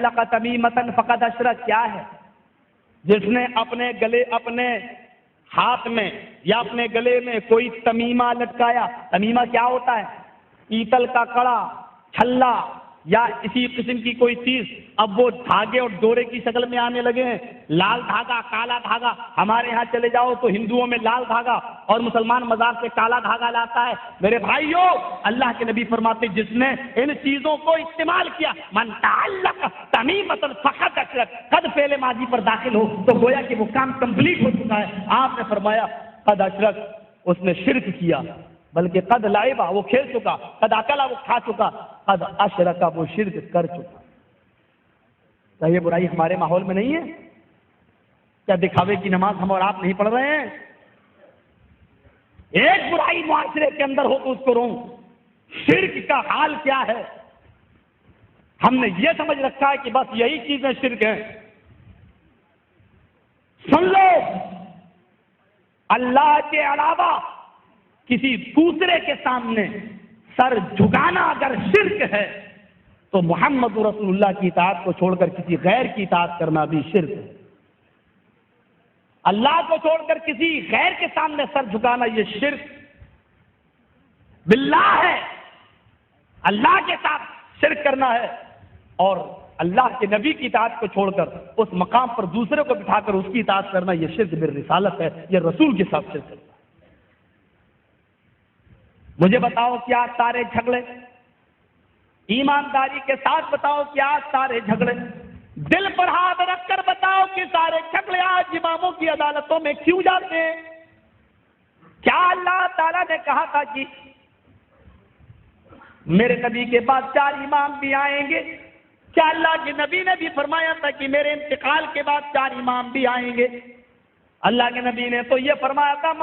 تعلق تمیمۃ فقد اشرک کیا ہے؟ جس نے اپنے گلے، اپنے ہاتھ میں یا اپنے گلے میں کوئی تمیمہ لٹکایا. تمیمہ کیا ہوتا ہے؟ پیتل کا کڑا، چھلا یا اسی قسم کی کوئی چیز. اب وہ دھاگے اور ڈورے کی شکل میں آنے لگے ہیں، لال دھاگا، کالا دھاگا. ہمارے ہاں چلے جاؤ تو ہندوؤں میں لال دھاگا اور مسلمان مزار سے کالا دھاگا لاتا ہے. میرے بھائیوں، اللہ کے نبی فرماتے جس نے ان چیزوں کو استعمال کیا، من تعلق تمیمۃ فقد اشرک، قد فعل ماضی پر داخل ہو تو گویا کہ وہ کام کمپلیٹ ہو چکا ہے. آپ نے فرمایا قد اشرک، اس نے شرک کیا. بلکہ قد لعبہ، وہ کھیل چکا، قد اکلا، وہ کھا چکا، قد اشرک، وہ شرک کر چکا. کیا یہ برائی ہمارے ماحول میں نہیں ہے؟ کیا دکھاوے کی نماز ہم اور آپ نہیں پڑھ رہے ہیں؟ ایک برائی معاشرے کے اندر ہو تو اس کو روؤں. شرک کا حال کیا ہے؟ ہم نے یہ سمجھ رکھا ہے کہ بس یہی چیزیں شرک ہیں. سن لو، اللہ کے علاوہ کسی دوسرے کے سامنے سر جھکانا اگر شرک ہے تو محمد رسول اللہ کی اطاعت کو چھوڑ کر کسی غیر کی اطاعت کرنا بھی شرک ہے. اللہ کو چھوڑ کر کسی غیر کے سامنے سر جھکانا یہ شرک باللہ ہے. اللہ کے ساتھ شرک کرنا ہے اور اللہ کے نبی کی اطاعت کو چھوڑ کر اس مقام پر دوسرے کو بٹھا کر اس کی اطاعت کرنا یہ شرک بالرسالت ہے. یہ رسول کے ساتھ شرک ہے. مجھے بتاؤ کیا سارے جھگڑے، ایمانداری کے ساتھ بتاؤ کیا سارے جھگڑے، دل پر ہاتھ رکھ کر بتاؤ کہ سارے جھگڑے آج اماموں کی عدالتوں میں کیوں جاتے ہیں؟ کیا اللہ تعالیٰ نے کہا تھا کہ میرے نبی کے بعد 4 امام بھی آئیں گے؟ کیا اللہ کے نبی نے بھی فرمایا تھا کہ میرے انتقال کے بعد 4 امام بھی آئیں گے؟ اللہ کے نبی نے تو یہ فرمایا تھا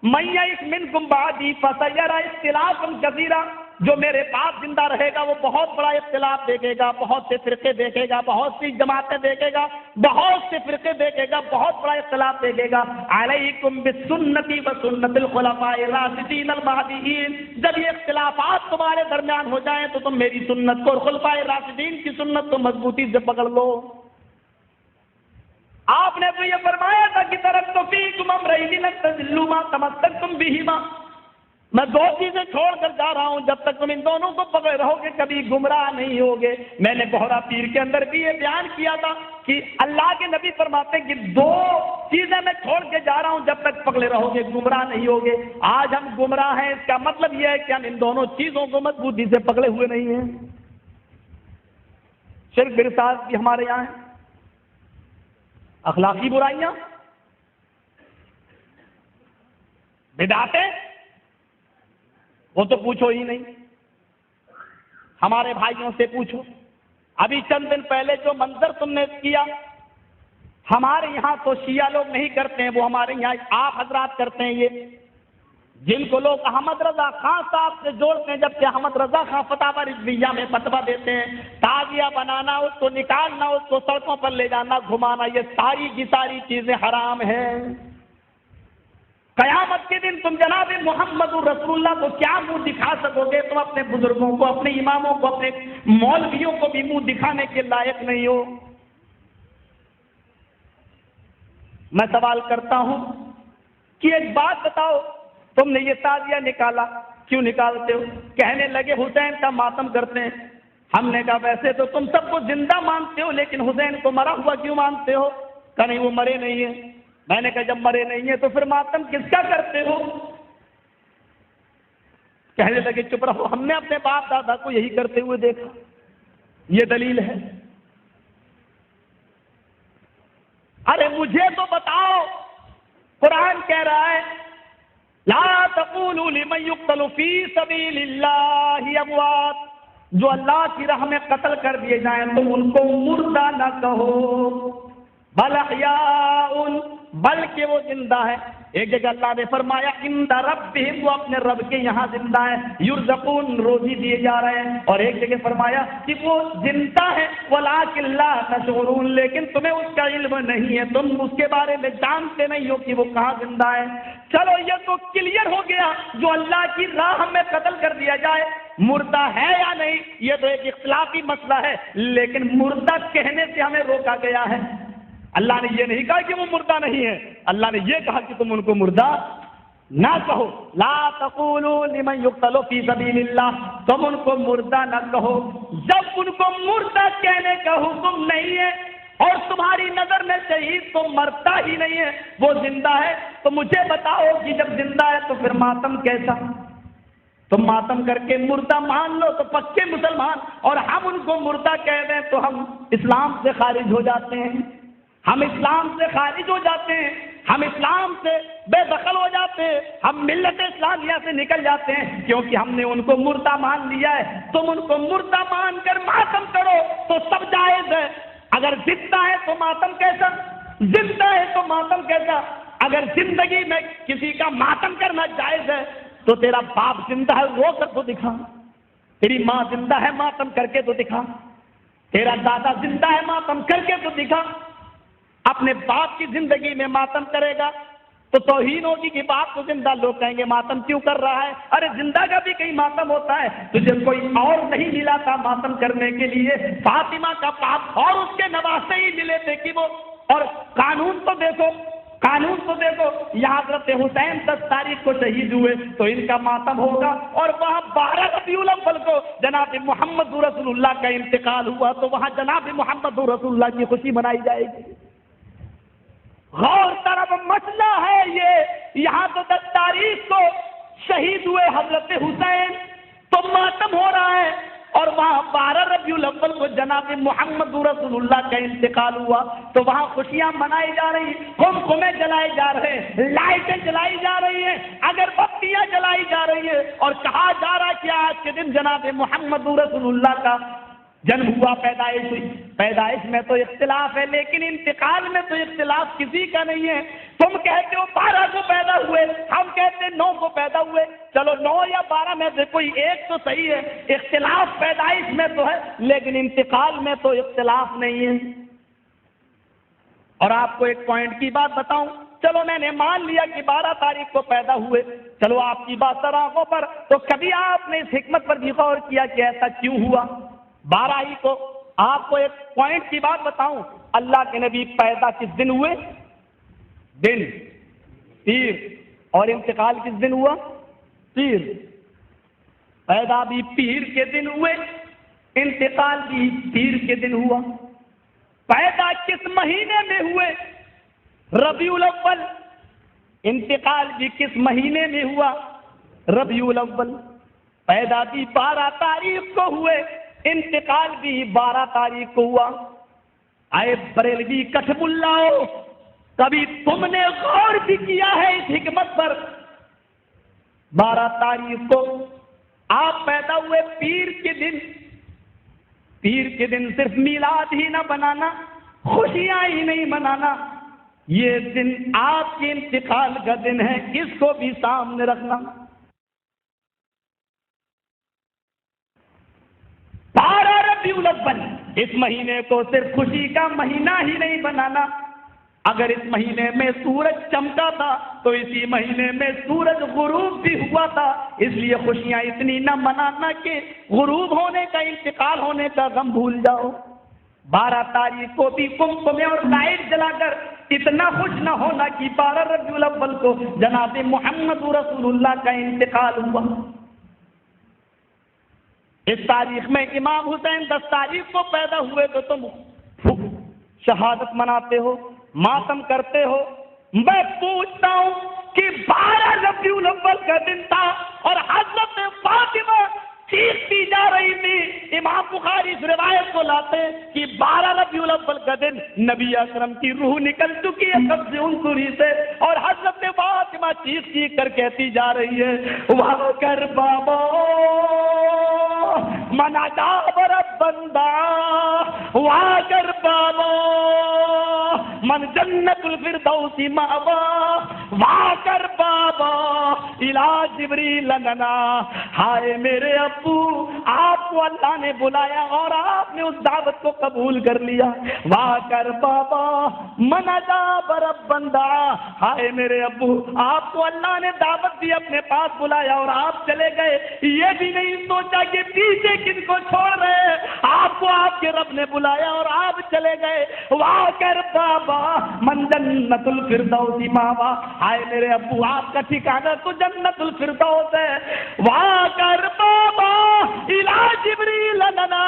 من یعش منکم بعدی فسیری اختلافا کثیرا، جو میرے بعد زندہ رہے گا وہ بہت بڑا اختلاف دیکھے گا، بہت سے فرقے دیکھے گا، بہت سی جماعتیں دیکھے گا، بہت سے فرقے دیکھے گا، بہت بڑا اختلاف دیکھے گا. علیکم بسنتی وسنت الخلفاء الراشدین المہدیین، جب یہ اختلافات تمہارے درمیان ہو جائیں تو تم میری سنت کو اور خلفاء راشدین کی سنت کو مضبوطی سے پکڑ لو. آپ نے تو یہ فرمایا تھا کہ ترکت فیکم امرین لن تضلوا ما تمسکتم بہما، میں 2 چیزیں چھوڑ کر جا رہا ہوں، جب تک تم ان دونوں کو پکڑے رہو گے کبھی گمراہ نہیں ہوگے. میں نے بہرا پیر کے اندر بھی یہ بیان کیا تھا کہ اللہ کے نبی فرماتے ہیں کہ 2 چیزیں میں چھوڑ کے جا رہا ہوں، جب تک پکڑے رہو گے گمراہ نہیں ہوگے. آج ہم گمراہ ہیں، اس کا مطلب یہ ہے کہ ہم ان دونوں چیزوں کو مضبوطی سے پکڑے ہوئے نہیں ہیں. شرک برسالت بھی ہمارے یہاں ہے، اخلاقی برائیاں، بدعتیں، وہ تو پوچھو ہی نہیں. ہمارے بھائیوں سے پوچھو، ابھی چند دن پہلے جو منظر تم نے کیا، ہمارے یہاں تو شیعہ لوگ نہیں کرتے ہیں، وہ ہمارے یہاں آپ حضرات کرتے ہیں. یہ جن کو لوگ احمد رضا خان صاحب سے جوڑتے ہیں، جبکہ احمد رضا خان فتاوی رضویہ میں فتویٰ دیتے ہیں تعزیہ بنانا، اس کو نکالنا، اس کو سڑکوں پر لے جانا، گھمانا، یہ ساری کی ساری چیزیں حرام ہیں. قیامت کے دن تم جناب محمد رسول اللہ کو کیا منہ دکھا سکو گے؟ تم اپنے بزرگوں کو، اپنے اماموں کو، اپنے مولویوں کو بھی منہ دکھانے کے لائق نہیں ہو. میں سوال کرتا ہوں کہ ایک بات بتاؤ، تم نے یہ تعزیہ نکالا، کیوں نکالتے ہو؟ کہنے لگے حسین کا ماتم کرتے ہیں. ہم نے کہا ویسے تو تم سب کو زندہ مانتے ہو، لیکن حسین کو مرا ہوا کیوں مانتے ہو؟ کہ نہیں وہ مرے نہیں ہیں. میں نے کہا جب مرے نہیں ہیں تو پھر ماتم کس کا کرتے ہو؟ کہنے لگے چپ رہو، ہم نے اپنے باپ دادا کو یہی کرتے ہوئے دیکھا، یہ دلیل ہے. ارے مجھے تو بتاؤ، قرآن کہہ رہا ہے لا تقولوا لمن يقتل في سبيل الله اموات، جو اللہ کی راہ میں قتل کر دیے جائیں تم ان کو مردہ نہ کہو، بل احیاء، بلکہ وہ زندہ ہے. ایک جگہ اللہ نے فرمایا عند ربہم، وہ اپنے رب کے یہاں زندہ ہے، یرزقون، روزی دیے جا رہے ہیں. اور ایک جگہ فرمایا کہ وہ زندہ ہے ولکن لا تشعرون، لیکن تمہیں اس کا علم نہیں ہے، تم اس کے بارے میں جانتے نہیں ہو کہ وہ کہاں زندہ ہے. چلو یہ تو کلیئر ہو گیا، جو اللہ کی راہ میں قتل کر دیا جائے مردہ ہے یا نہیں یہ تو ایک اختلافی مسئلہ ہے، لیکن مردہ کہنے سے ہمیں روکا گیا ہے۔ اللہ نے یہ نہیں کہا کہ وہ مردہ نہیں ہے، اللہ نے یہ کہا کہ تم ان کو مردہ نہ کہو، لا تقولوا لمن يقتل في سبيل اللہ، تم ان کو مردہ نہ کہو۔ جب ان کو مردہ کہنے کا حکم نہیں ہے اور تمہاری نظر میں شہید تو مرتا ہی نہیں ہے، وہ زندہ ہے، تو مجھے بتاؤ کہ جب زندہ ہے تو پھر ماتم کیسا؟ تم ماتم کر کے مردہ مان لو تو پکے مسلمان، اور ہم ان کو مردہ کہہ دیں تو ہم اسلام سے خارج ہو جاتے ہیں، ہم اسلام سے خارج ہو جاتے ہیں، ہم اسلام سے بے دخل ہو جاتے ہیں، ہم ملت اسلامیہ سے نکل جاتے ہیں، کیونکہ ہم نے ان کو مردہ مان لیا ہے۔ تم ان کو مردہ مان کر ماتم کرو تو سب جائز ہے، اگر زندہ ہے تو ماتم کیسا؟ زندہ ہے تو ماتم کیسا؟ اگر زندگی میں کسی کا ماتم کرنا جائز ہے تو تیرا باپ زندہ ہے رو کر تو دکھا، تیری ماں زندہ ہے ماتم کر کے تو دکھا، تیرا دادا زندہ ہے ماتم کر کے تو دکھا۔ اپنے باپ کی زندگی میں ماتم کرے گا تو توہین ہوگی کہ باپ کو زندہ، لوگ کہیں گے ماتم کیوں کر رہا ہے؟ ارے زندہ کا بھی کہیں ماتم ہوتا ہے، تجھے کوئی اور نہیں ملا تھا ماتم کرنے کے لیے؟ فاطمہ کا باپ اور اس کے نواسے ہی ملے تھے کہ وہ، اور قانون تو دیکھو، قانون تو دیکھو، یہاں حضرت حسین 10 تاریخ کو شہید ہوئے تو ان کا ماتم ہوگا، اور وہاں 12 ربیع الاول کو جناب محمد رسول اللہ کا انتقال ہوا تو وہاں جناب محمد رسول اللہ کی خوشی منائی جائے گی۔ غور طرف مسئلہ ہے یہ، یہاں تو 10 تاریخ کو شہید ہوئے حضرت حسین تو ماتم ہو رہا ہے، اور وہاں 12 ربیع الاول کو جناب محمد رسول اللہ کا انتقال ہوا تو وہاں خوشیاں منائی جا رہی ہیں، قمقمے جلائے جا رہے ہیں، لائٹیں جلائی جا رہی ہیں، اگربتیاں جلائی جا رہی ہیں، اور کہا جا رہا ہے کہ آج کے دن جناب محمد رسول اللہ کا جنم ہوا، پیدائش ہوئی۔ پیدائش میں تو اختلاف ہے لیکن انتقال میں تو اختلاف کسی کا نہیں ہے۔ تم کہتے ہو 12 کو پیدا ہوئے، ہم کہتے ہیں 9 کو پیدا ہوئے، چلو 9 یا 12 میں سے کوئی ایک تو صحیح ہے۔ اختلاف پیدائش میں تو ہے لیکن انتقال میں تو اختلاف نہیں ہے۔ اور آپ کو ایک پوائنٹ کی بات بتاؤں، چلو میں نے مان لیا کہ 12 تاریخ کو پیدا ہوئے، چلو آپ کی بات سراغوں پر، تو کبھی آپ نے اس حکمت پر بھی غور کیا کہ ایسا کیوں ہوا 12 ہی کو؟ آپ کو ایک پوائنٹ کی بات بتاؤں، اللہ کے نبی پیدا کس دن ہوئے؟ دن پیر، اور انتقال کس دن ہوا؟ پیر۔ پیدا بھی پیر کے دن ہوئے، انتقال بھی پیر کے دن ہوا۔ پیدا کس مہینے میں ہوئے؟ ربیع الاول۔ انتقال بھی کس مہینے میں ہوا؟ ربیع الاول۔ پیدا بھی 12 تاریخ کو ہوئے، انتقال بھی 12 تاریخ کو ہوا۔ آئے بریلوی کٹھب اللہ، کبھی تم نے غور بھی کیا ہے اس حکمت پر؟ 12 تاریخ کو آپ پیدا ہوئے پیر کے دن، پیر کے دن صرف میلاد ہی نہ بنانا، خوشیاں ہی نہیں منانا، یہ دن آپ کے انتقال کا دن ہے، اس کو بھی سامنے رکھنا۔ 12 ربیع الاول، اس مہینے کو صرف خوشی کا مہینہ ہی نہیں بنانا۔ اگر اس مہینے میں سورج چمکا تھا تو اسی مہینے میں سورج غروب بھی ہوا تھا، اس لیے خوشیاں اتنی نہ منانا کہ غروب ہونے کا، انتقال ہونے کا غم بھول جاؤ۔ 12 تاریخ کو بھی قمقمے اور لائٹ جلا کر اتنا خوش نہ ہونا کہ 12 ربیع الاول کو جناب محمد رسول اللہ کا انتقال ہوا۔ اس تاریخ میں امام حسین 10 تاریخ کو پیدا ہوئے تو تم شہادت مناتے ہو، ماتم کرتے ہو۔ میں پوچھتا ہوں کہ 12 ربیع الاول کا دن تھا اور حضرت فاطمہ چیختی جا رہی تھی، امام بخاری اس روایت کو لاتے کہ 12 ربیع الاول کا دن نبی اکرم کی روح نکل چکی ہے قبض انصری سے، اور حضرت فاطمہ چیخ چیخ کر کہتی جا رہی ہے، وہاں کر بابا منا جابر بندہ، وہاں کر بابا من جنت الفردوس مأوا، وہاں کر بابا الى جبریل لنا۔ ہائے میرے ابو، آپ کو اللہ نے بلایا اور آپ نے اس دعوت کو قبول کر لیا. واہ کر بابا من اجاب ربا دعا. ہائے میرے ابو، آپ کو اللہ نے دعوت دی، اپنے پاس بلایا اور آپ چلے گئے. یہ بھی نہیں سوچا کہ پیچھے کن کو چھوڑ رہے، آپ کو آپ کے رب نے بلایا اور آپ چلے گئے. واہ کر بابا من جنت الفردوس ماوا. ہائے میرے ابو، آپ کا ٹھکانہ تو جنت الفردوس ہے. واہ کر بابا الا جبریل لنا.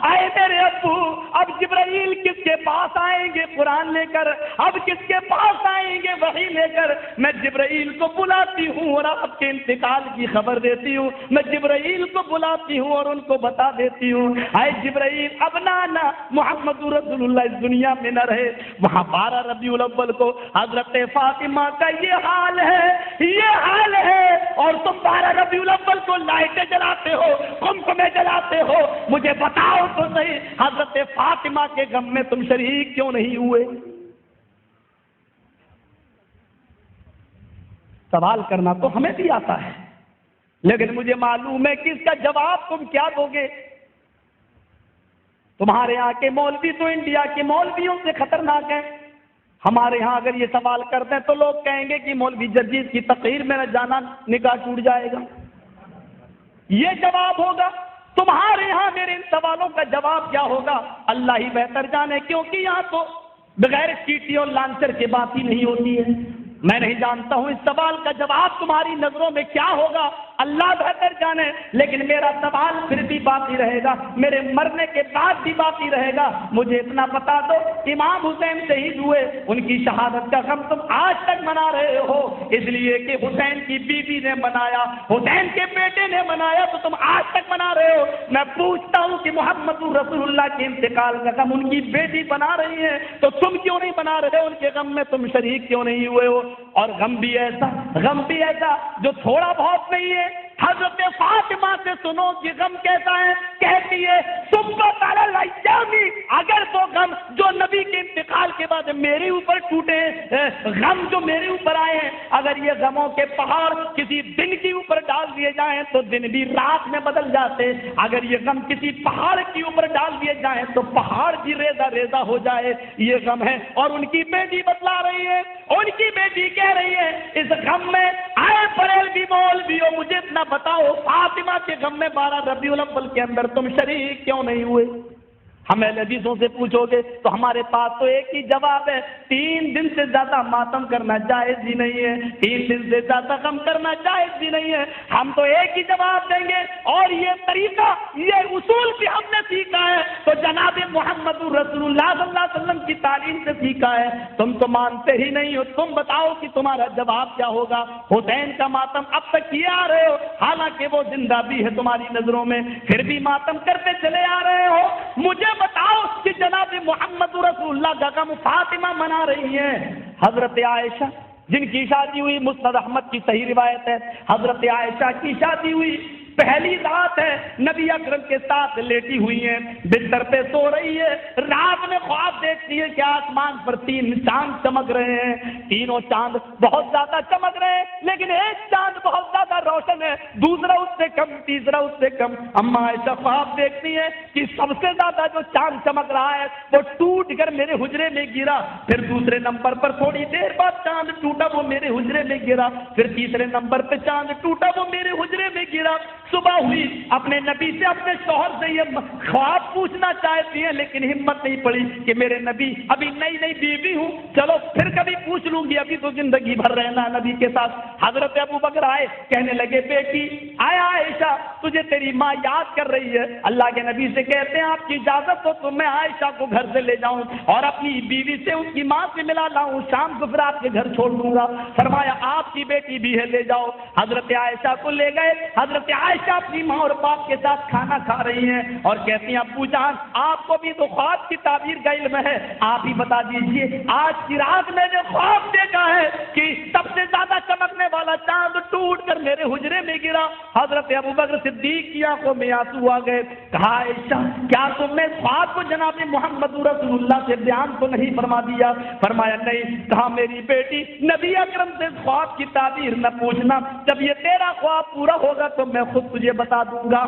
آئے میرے ابو، اب جبرائیل کس کے پاس آئیں گے قرآن لے کر، اب کس کے پاس آئیں گے وحی لے کر. میں جبرائیل کو بلاتی ہوں اور آپ کے انتقال کی خبر دیتی ہوں. میں جبرائیل کو بلاتی ہوں اور ان کو بتا دیتی ہوں. آئے جبرائیل اب نانا محمد رسول اللہ اس دنیا میں نہ رہے. وہاں 12 ربیع الاول کو حضرت فاطمہ کا یہ حال ہے، یہ حال ہے، اور تم 12 ربیع الاول کو لائٹیں جلاتے ہو، قمقمے جلاتے ہو. مجھے بتاؤ تو صحیح، حضرت فاطمہ کے غم میں تم شریک کیوں نہیں ہوئے؟ سوال کرنا تو ہمیں بھی آتا ہے، لیکن مجھے معلوم ہے کہ اس کا جواب تم کیا دو گے. تمہارے یہاں کے مولوی تو انڈیا کے مولویوں سے خطرناک ہیں. ہمارے ہاں اگر یہ سوال کرتے ہیں تو لوگ کہیں گے کہ مولوی جرجیز کی تقریر میں نہ جانا، نکاح ٹوٹ جائے گا. یہ جواب ہوگا. تمہارے یہاں میرے ان سوالوں کا جواب کیا ہوگا اللہ ہی بہتر جانے، کیونکہ یہاں تو بغیر چیٹی اور لانچر کے بات ہی نہیں ہوتی ہے. میں نہیں جانتا ہوں اس سوال کا جواب تمہاری نظروں میں کیا ہوگا، اللہ بہتر جانے. لیکن میرا سوال پھر بھی باقی رہے گا، میرے مرنے کے بعد بھی باقی رہے گا. مجھے اتنا بتا دو، امام حسین شہید ہوئے، ان کی شہادت کا غم تم آج تک منا رہے ہو اس لیے کہ حسین کی بیوی نے منایا، حسین کے بیٹے نے منایا، تو تم آج تک منا رہے ہو. میں پوچھتا ہوں کہ محمد رسول اللہ کے انتقال کا غم ان کی بیٹی بنا رہی ہے، تو تم کیوں نہیں بنا رہے ہو؟ ان کے غم میں تم شریک کیوں نہیں ہوئے ہو؟ اور غم بھی ایسا جو تھوڑا بہت نہیں ہے. حضرت فاطمہ سے سنو کہ غم کیسا ہے. کہتی ہے سبت علی الايام، اگر تو غم جو نبی کے انتقال کے بعد میرے اوپر ٹوٹے، غم جو میرے اوپر آئے ہیں، اگر یہ غموں کے پہاڑ کسی دن کے اوپر ڈال دیے جائیں تو دن بھی رات میں بدل جاتے. اگر یہ غم کسی پہاڑ کے اوپر ڈال دیے جائیں تو پہاڑ بھی ریزہ ریزہ ہو جائے. یہ غم ہے. اور ان کی بیٹی بتلا رہی ہے، ان کی بیٹی کہہ رہی ہے اس غم میں آئے پریل بھی مول بھی ہو. مجھے اتنا بتاؤ فاطمہ کے غم میں 12 ربیع الاول کے اندر تم شریک کیوں نہیں ہوئے؟ ہمیں حدیثوں سے پوچھو گے تو ہمارے پاس تو ایک ہی جواب ہے، 3 دن سے زیادہ ماتم کرنا جائز ہی نہیں ہے، 3 دن سے زیادہ غم کرنا جائز بھی نہیں ہے. ہم تو ایک ہی جواب دیں گے، اور یہ طریقہ، یہ اصول بھی ہم نے سیکھا ہے تو جناب محمد رسول اللہ صلی اللہ علیہ وسلم کی تعلیم سے سیکھا ہے. تم تو مانتے ہی نہیں ہو. تم بتاؤ کہ تمہارا جواب کیا ہوگا. حسین کا ماتم اب تک کیے آ رہے ہو، حالانکہ وہ زندہ بھی ہے تمہاری نظروں میں، پھر بھی ماتم کرتے چلے آ رہے ہو. مجھے بتاؤ کہ جناب محمد رسول اللہ کا غم فاطمہ منا رہی ہیں. حضرت عائشہ جن کی شادی ہوئی، مسند احمد کی صحیح روایت ہے، حضرت عائشہ کی شادی ہوئی، پہلی رات ہے، نبی اکرم کے ساتھ لیٹی ہوئی ہیں، بستر پہ سو رہی ہے. رات میں خواب دیکھتی ہے کہ آسمان پر 3 چاند چمک رہے ہیں. تینوں چاند بہت زیادہ چمک رہے ہیں، لیکن ایک چاند بہت زیادہ روشن ہے، دوسرا اس سے کم، تیسرا اس سے کم. اما عائشہ خواب دیکھتی ہے کہ سب سے زیادہ جو چاند چمک رہا ہے وہ ٹوٹ کر میرے حجرے میں گرا. پھر دوسرے نمبر پر تھوڑی دیر بعد چاند ٹوٹا، وہ میرے حجرے میں گرا. پھر تیسرے نمبر پہ چاند ٹوٹا، وہ میرے حجرے میں گرا. صبح ہوئی، اپنے نبی سے، اپنے شوہر سے یہ خواب پوچھنا چاہتی ہیں، لیکن ہمت نہیں پڑی کہ میرے نبی، ابھی نئی نئی بیوی ہوں، چلو پھر کبھی پوچھ لوں گی، ابھی تو زندگی بھر رہنا نبی کے ساتھ. حضرت ابو بکر آئے، کہنے لگے بیٹی آیا عائشہ، تجھے تیری ماں یاد کر رہی ہے. اللہ کے نبی سے کہتے ہیں آپ کی اجازت ہو تو میں عائشہ کو گھر سے لے جاؤں اور اپنی بیوی سے، ان کی ماں سے ملا لاؤں، شام کو پھر آپ کے گھر چھوڑ دوں گا. فرمایا آپ کی بیٹی بھی ہے، لے جاؤ. حضرت عائشہ کو لے گئے. حضرت عائشہ اپنی ماں اور باپ کے ساتھ کھانا کھا رہی ہیں اور کہتی ہیں ابو جان آپ کو بھی تو خواب کی تعبیر کا علم ہے، آپ ہی بتا دیجئے. آج کی رات میں نے خواب دیکھا ہے کہ سب سے زیادہ چمکنے والا چاند ٹوٹ کر میرے حجرے میں گرا. حضرت ابوبکر صدیق کی آنکھوں میں آنسو آ گئے. کہا عائشہ کیا تم نے خواب کو جناب محمد رسول اللہ سے بیان تو نہیں فرما دیا؟ فرمایا نہیں. کہا میری بیٹی نبی اکرم سے خواب کی تعبیر نہ پوچھنا، جب یہ تیرا خواب پورا ہوگا تو میں خود تجھے بتا دوں گا.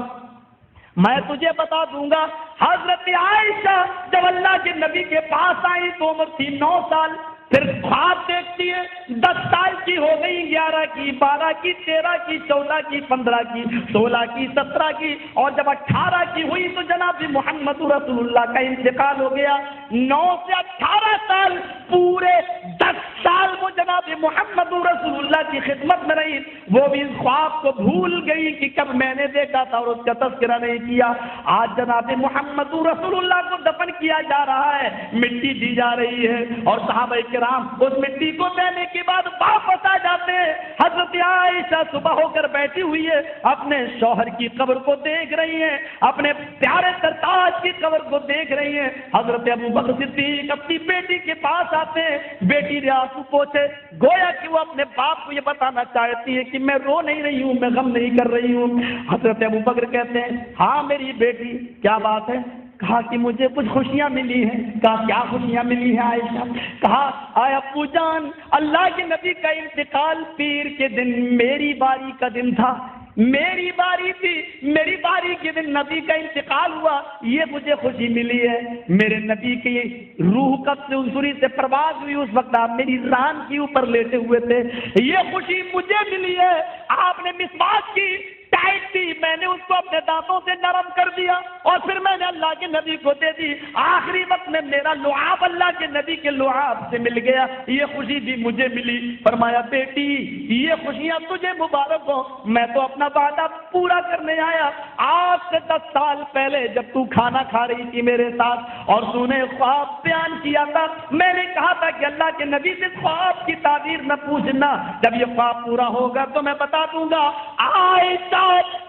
میں تجھے بتا دوں گا، حضرت عائشہ جب اللہ کے نبی کے پاس آئی تو عمر تھی 9 سال، پھر خواب دیکھتی ہے 10 سال کی ہو گئی، 11 کی، 12 کی، 13 کی، 14 کی، 15 کی، 16 کی، 17 کی، اور جب 18 کی ہوئی تو جناب محمد رسول اللہ کا انتقال ہو گیا۔ 9 سے 18 سال، پورے 10 سال وہ جناب محمد رسول اللہ کی خدمت میں رہی، وہ بھی اس خواب کو بھول گئی کہ کب میں نے دیکھا تھا اور اس کا تذکرہ نہیں کیا۔ آج جناب محمد رسول اللہ کو دفن کیا جا رہا ہے، مٹی دی جا رہی ہے، اور صحابہ کرام اس مٹی کو دینے کے بعد واپس آ جاتے ہیں۔ حضرت عائشہ صبح ہو کر بیٹھی ہوئی ہے، اپنے شوہر کی قبر کو دیکھ رہی ہیں، اپنے پیارے سرتاج کی قبر کو دیکھ رہی ہیں۔ حضرت ابو بکر صدیق اپنی بیٹی کے پاس آتے ہیں، بیٹی نے آنسو پوچھے، گویا کہ وہ اپنے باپ کو یہ بتانا چاہتی ہے کہ میں رو نہیں رہی ہوں، میں غم نہیں کر رہی ہوں۔ حضرت ابو بکر کہتے ہیں، ہاں میری بیٹی، کیا بات ہے؟ کہا کہ مجھے کچھ خوشیاں ملی ہیں۔ کہا کیا خوشیاں ملی ہیں عائشہ؟ کہا اے ابو جان، اللہ کے نبی کا انتقال پیر کے دن میری باری کا دن تھا، میری باری تھی، میری باری کے دن نبی کا انتقال ہوا، یہ مجھے خوشی ملی ہے۔ میرے نبی کی روح قبض سے حضوری سے پرواز ہوئی، اس وقت آپ میری ران کے اوپر لیٹے ہوئے تھے، یہ خوشی مجھے ملی ہے۔ آپ نے مسواک کی ٹائٹ تھی، میں نے اس کو اپنے دانتوں سے نرم کر دیا اور پھر میں نے اللہ کے نبی کو دے دی، آخری وقت میں میرا لعاب اللہ کے نبی کے لعاب سے مل گیا، یہ خوشی بھی مجھے ملی۔ فرمایا بیٹی یہ خوشیاں تجھے مبارک ہو، میں تو اپنا وعدہ پورا کرنے آیا۔ آج سے 10 سال پہلے جب تو کھانا کھا رہی تھی میرے ساتھ اور تو نے خواب بیان کیا تھا، میں نے کہا تھا کہ اللہ کے نبی سے خواب کی تعبیر نہ پوچھنا، جب یہ خواب پورا ہوگا تو میں بتا دوں گا۔ عائشہ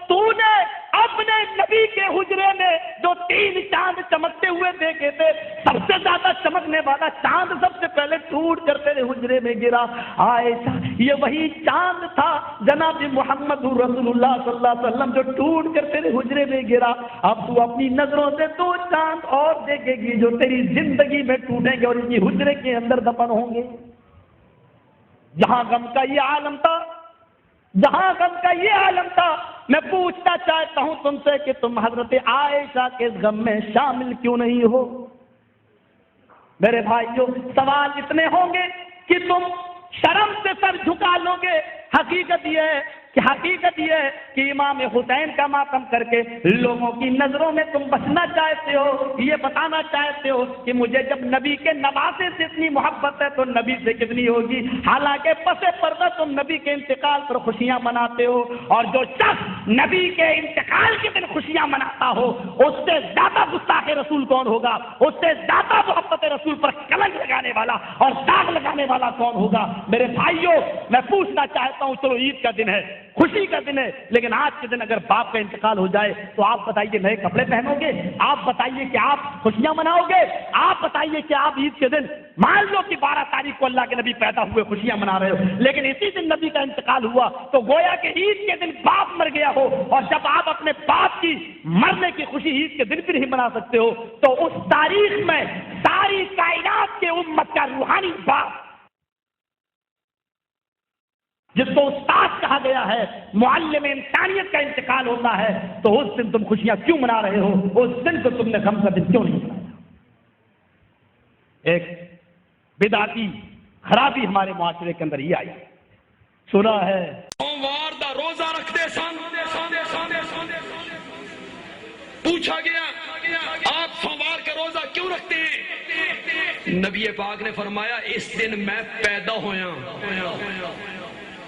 تو نے اپنے نبی کے حجرے میں جو 3 چاند چمکتے ہوئے دیکھے تھے، سب سے زیادہ چمکنے والا چاند سب سے پہلے ٹوٹ کر تیرے حجرے میں گرا۔ عائشہ یہ وہی چاند تھا جناب محمد رسول اللہ صلی اللہ علیہ وسلم جو ٹوٹ کر تیرے حجرے میں گرا۔ اب تو اپنی نظروں سے 2 چاند اور دیکھے گی جو تیری زندگی میں ٹوٹیں گے اور ان کی حجرے کے اندر دفن ہوں گے۔ جہاں غم کا یہ عالم تھا، جہاں غم کا یہ عالم تھا، میں پوچھنا چاہتا ہوں تم سے کہ تم حضرت عائشہ کے غم میں شامل کیوں نہیں ہو؟ میرے بھائیوں، سوال اتنے ہوں گے کہ تم شرم سے سر جھکا لو گے۔ حقیقت یہ ہے کہ امام حسین کا ماتم کر کے لوگوں کی نظروں میں تم بچنا چاہتے ہو، یہ بتانا چاہتے ہو کہ مجھے جب نبی کے نواسے سے اتنی محبت ہے تو نبی سے کتنی ہوگی، حالانکہ پس پردہ تم نبی کے انتقال پر خوشیاں مناتے ہو، اور جو شخص نبی کے انتقال کے دن خوشیاں مناتا ہو اس سے زیادہ گستاخ رسول کون ہوگا، اس سے زیادہ محبت رسول پر کلنک لگانے والا اور داغ لگانے والا کون ہوگا؟ میرے بھائیوں، میں پوچھنا چاہتا ہوں، چلو عید کا دن ہے، خوشی کا دن ہے، لیکن آج کے دن اگر باپ کا انتقال ہو جائے تو آپ بتائیے نئے کپڑے پہنو گے؟ آپ بتائیے کہ آپ خوشیاں مناؤ گے؟ آپ بتائیے کہ آپ عید کے دن، مان لو کہ 12 تاریخ کو اللہ کے نبی پیدا ہوئے، خوشیاں منا رہے ہو، لیکن اسی دن نبی کا انتقال ہوا تو گویا کہ عید کے دن باپ مر گیا ہو، اور جب آپ اپنے باپ کی مرنے کی خوشی عید کے دن پہ نہیں منا سکتے ہو تو اس تاریخ میں ساری کائنات کے امت کا روحانی باپ جس کو استاد کہا گیا ہے، معلم انسانیت کا انتقال ہوتا ہے، تو اس دن تم خوشیاں کیوں منا رہے ہو؟ اس دن کو تم نے غم کا دن کیوں نہیں منایا؟ ایک بدعتی خرابی ہمارے معاشرے کے اندر یہ آئی، سنا ہے سوموار دا روزہ رکھتے سن، پوچھا گیا آپ سوموار کا روزہ کیوں رکھتے ہیں؟ نبی پاک نے فرمایا اس دن میں پیدا ہویا۔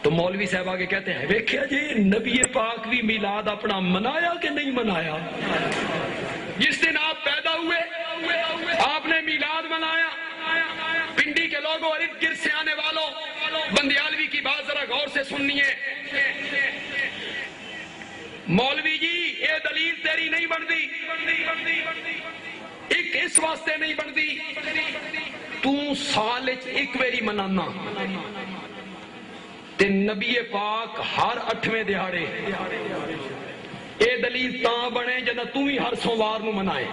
تو مولوی صاحب آگے کہتے ہیں ویکھیا جی نبی پاک بھی میلاد اپنا منایا کہ نہیں منایا؟ جس دن آپ پیدا ہوئے آپ نے میلاد منایا۔ پنڈی کے لوگوں اور ارد گرد سے آنے والوں، بندیالوی کی بات ذرا غور سے سنیے۔ مولوی جی یہ دلیل تیری نہیں بنتی، ایک اس واسطے نہیں بنتی تو سال ایک ویری منانا تے نبی پاک ہر 8ویں دہاڑے، اے دلیل تاں بنے جنہ تو ہی ہر سوموار نو منائے،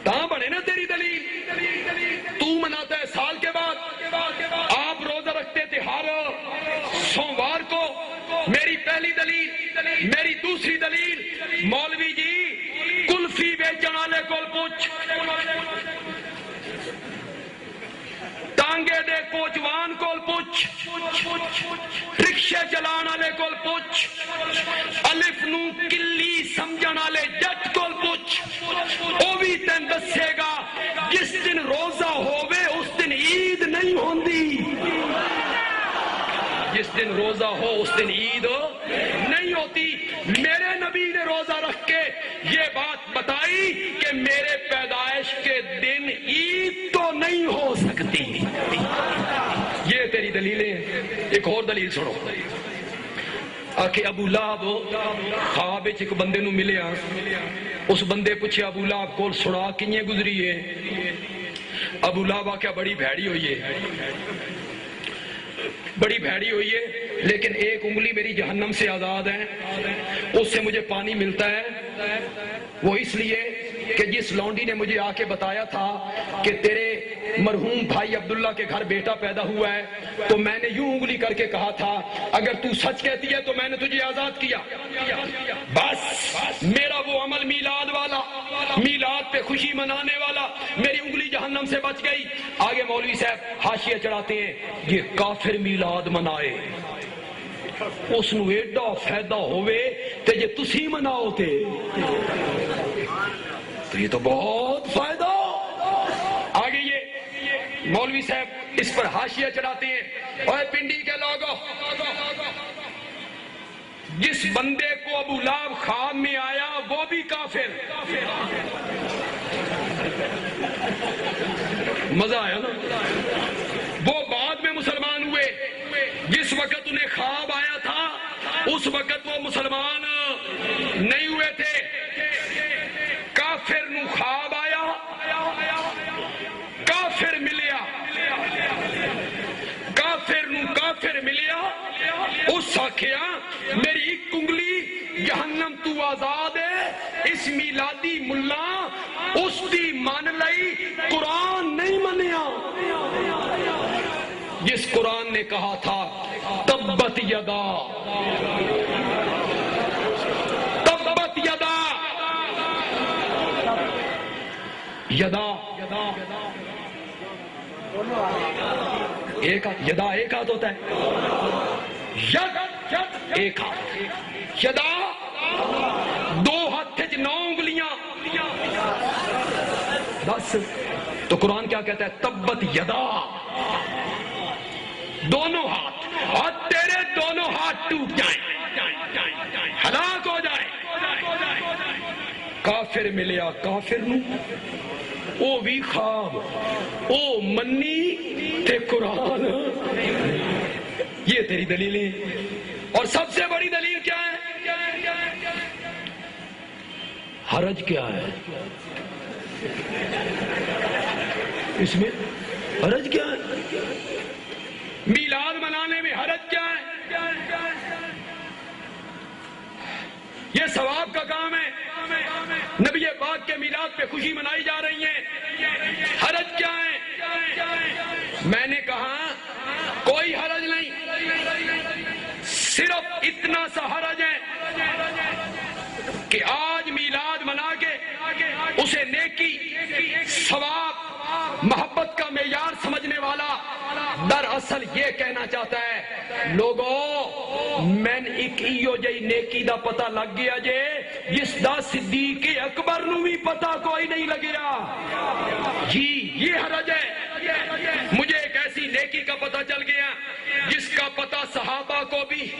تاں بنے نا تیری دلیل۔ تو مناتا ہے سال کے بعد، آپ روزہ رکھتے تھے ہر سوموار کو، میری پہلی دلیل. میری دوسری دلیل, مولوی جی کلفی بیچن والے کول پوچھ, ٹانگے دے کوچوان کول پوچھ, رکشے چلان والے کول پوچھ, الف نو کلی سمجھن والے جٹ کول پوچھ, وہ بھی تین دسے گا جس دن روزہ ہووے اس دن عید نہیں ہوندی. جس دن روزہ ہو اس دن عید نہیں ہوتی. میرے نبی نے روزہ رکھ کے یہ بات بتائی کہ میرے پیدائش کے دن عید تو نہیں ہو سکتی. یہ تیری دلیلیں ہیں. ایک اور دلیل سنو. آکے ابو لہب خواب وچ ایک بندے نو ملیا, اس بندے پوچھے ابو لہب کول سنا کیے گزری ہے. ابو لہب آکھیا بڑی بھیڑی ہوئی ہے, بڑی بھیڑی ہوئی ہے, لیکن ایک انگلی میری جہنم سے آزاد ہے, اس سے مجھے پانی ملتا ہے. وہ اس لیے کہ جس لونڈی نے مجھے آ کے بتایا تھا کہ تیرے مرحوم بھائی عبداللہ کے گھر بیٹا پیدا ہوا ہے, تو میں نے یوں انگلی کر کے کہا تھا اگر تو سچ کہتی ہے تو میں نے تجھے آزاد کیا. بس میرا وہ عمل میلاد والا, میلاد پہ خوشی منانے والا, میری انگلی جہنم سے بچ گئی. آگے مولوی صاحب حاشیہ چڑھاتے ہیں یہ کافر میلاد منائے, اس نو ایڈا فائدہ ہوئے تے جے تسی مناؤ تے تو یہ تو بہت فائدہ. آگے یہ مولوی صاحب اس پر حاشیہ چڑھاتے ہیں, اوے پنڈی کے لوگوں, جس بندے کو ابو لہب خواب میں آیا وہ بھی کافر. مزہ آیا نا. وہ بعد میں مسلمان ہوئے, جس وقت انہیں خواب آیا تھا اس وقت وہ مسلمان نہیں ہوئے تھے. کافر نو خواب آیا, کافر ملیا, کافر نو کافر ملیا, اس آکھیا میری ایک انگلی جہنم تو آزاد ہے. اس میلادی ملا اس دی مان لئی, قرآن نہیں منیا. جس قرآن نے کہا تھا تبت یدا, تبت یدا, یدا ایک ہاتھ, یدا ایک ہاتھ ہوتا ہے, ید ایک ہاتھ, یدا دو ہاتھ 9 انگلیاں. بس تو قرآن کیا کہتا ہے تبت یدا, دونوں ہاتھ, اور تیرے دونوں ہاتھ ٹوٹ جائیں, ہلاک ہو جائے. کافر ملیا کافر نو, او بھی خواب او منی تے قرآن. یہ تیری دلیلیں. اور سب سے بڑی دلیل کیا ہے؟ حرج کیا ہے اس میں؟ حرج کیا ہے؟ میلاد منانے میں حرج کیا ہے؟ یہ ثواب کا کام ہے. نبی پاک کے میلاد پہ خوشی منائی جا رہی ہے, حرج کیا ہے؟ میں نے کہا کوئی حرج نہیں, صرف اتنا سا حرج ہے کہ آج میلاد منا کے اسے نیکی, ثواب, محبت کا معیار سمجھنے والا دراصل یہ کہنا چاہتا ہے لوگوں میں ایک ایو جئی نیکی دا پتہ لگ گیا جے جس دا صدیق اکبر نو بھی پتہ کوئی نہیں لگیا. جی یہ حرج ہے. مجھے ایک ایسی نیکی کا پتہ چل گیا جس کا پتہ صحابہ کو بھی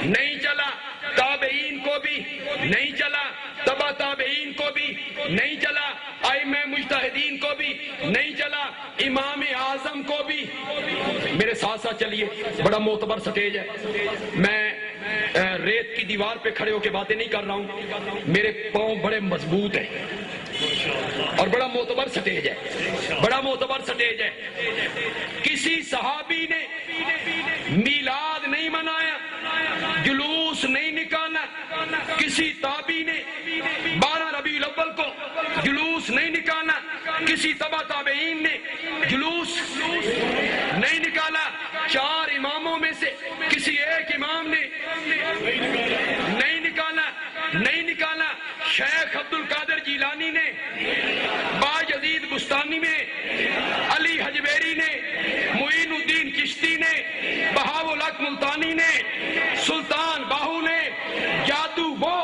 نہیں چلا, تابعین کو بھی نہیں چلا, تبع تابعین کو بھی نہیں چلا, ائمہ مجتہدین کو بھی نہیں چلا, امام اعظم کو بھی. میرے ساتھ ساتھ چلیے, بڑا معتبر سٹیج ہے, میں ریت کی دیوار پہ کھڑے ہو کے باتیں نہیں کر رہا ہوں, میرے پاؤں بڑے مضبوط ہیں اور بڑا معتبر سٹیج ہے, بڑا معتبر سٹیج ہے. کسی صحابی نے میلاد نہیں منایا, جلوس نہیں نکالا, کسی تابعی نے 12 ربیع الاول کو جلوس نہیں نکالا, کسی تبع تابعین نے جلوس نہیں نکالا, 4 اماموں میں سے کسی ایک امام نے شیخ عبد القادر جیلانی نے، باجدید بستانی میں، علی حجویری نے، معین الدین چشتی نے، بہاؤ الحق ملتانی نے، سلطان باہو نے، جادو وہ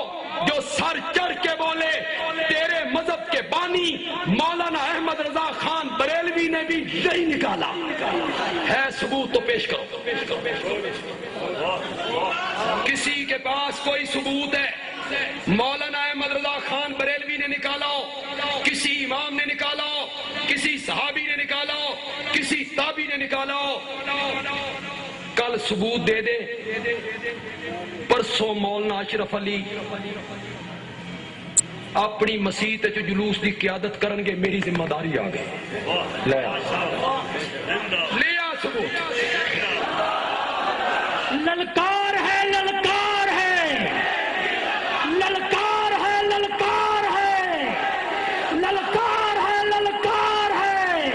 جو سر چڑھ کے بولے تیرے مذہب کے بانی مولانا احمد رضا خان بریلوی نے بھی یہی نکالا ہے، ثبوت تو پیش کرو۔ کسی کے پاس کوئی ثبوت ہے؟ مولانا احمد رضا خان بریلوی نے نکالا ہو، کسی امام نے نکالا ہو، کسی صحابی نے نکالا ہو، کسی تابعی نے نکالا ہو، کل ثبوت دے دے۔ پرسوں مولانا اشرف علی اپنی مسیت جو جلوس دی قیادت کرن گے، میری ذمہ داری آ گئی، لے آ ثبوت۔ للکار ہے، للکار ہے، للکار ہے، للکار ہے، للکار ہے، للکار ہے،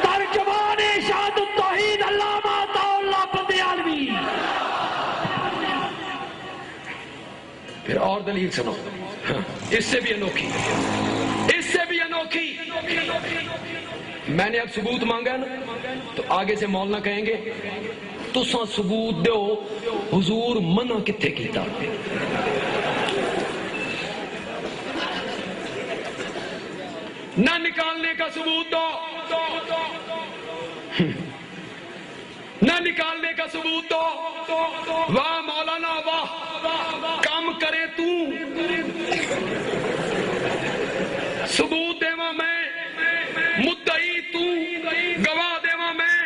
ترجمان شہادت التوحید علامہ عطا اللہ بندیالوی۔ پھر اور دلیل سنو، اس سے بھی انوکھی، اس سے بھی انوکھی۔ میں نے اب ثبوت مانگا نا، تو آگے سے مولانا کہیں گے تساں ثبوت دو حضور منع کتھے کیتا، نہ نکالنے کا ثبوت دو، نہ نکالنے کا ثبوت دو۔ واہ مولانا واہ، کام کرے تو ثبوت دیواں میں، مدعی تو، گواہ دیواں میں۔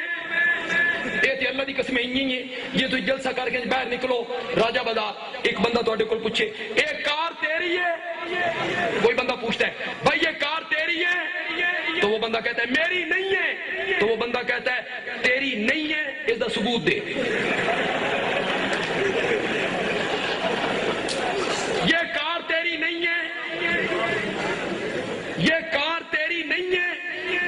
یہ اللہ دی قسم ہی ہے، یہ تو جلسہ کر کے باہر نکلو راجہ بازار، ایک بندہ تواڈے کول پوچھے ایک کار تیری ہے، کوئی بندہ پوچھتا ہے بھائی یہ کار تیری ہے، تو وہ بندہ کہتا ہے میری نہیں ہے، تو وہ بندہ کہتا ہے تیری نہیں ہے، اس دا ثبوت دے۔ یہ کار تیری نہیں ہے، یہ کار تیری نہیں ہے،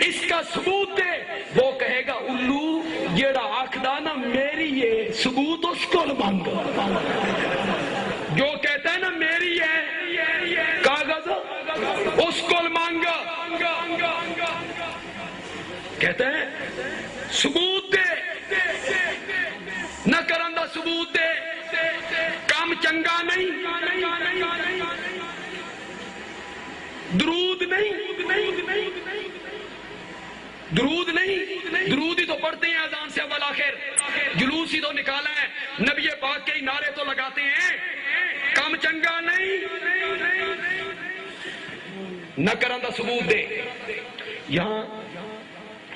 اس کا ثبوت دے۔ وہ کہے گا الو جیڑا آکھدا نا میری ہے، ثبوت اس کو مانگ۔ جو کہتا ہے نا میری ہے کاغذ اس کو مانگ، کہتا ہے ثبوت دے، نہ کرن دا ثبوت دے، کام چنگا نہیں، درود نہیں، درود نہیں، درود ہی تو پڑھتے ہیں اذان سے اول آخر، جلوس ہی تو نکالا ہے، نبی پاک کے ہی نعرے تو لگاتے ہیں، کام چنگا نہیں، نہ کرن دا ثبوت دے۔ یہاں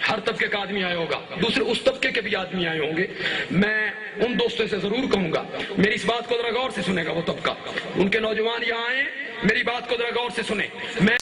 ہر طبقے کا آدمی آیا ہوگا، دوسرے اس طبقے کے بھی آدمی آئے ہوں گے، میں ان دوستوں سے ضرور کہوں گا میری اس بات کو ذرا غور سے سنے گا، وہ طبقہ ان کے نوجوان یہاں آئے، میری بات کو ذرا غور سے سنیں۔ میں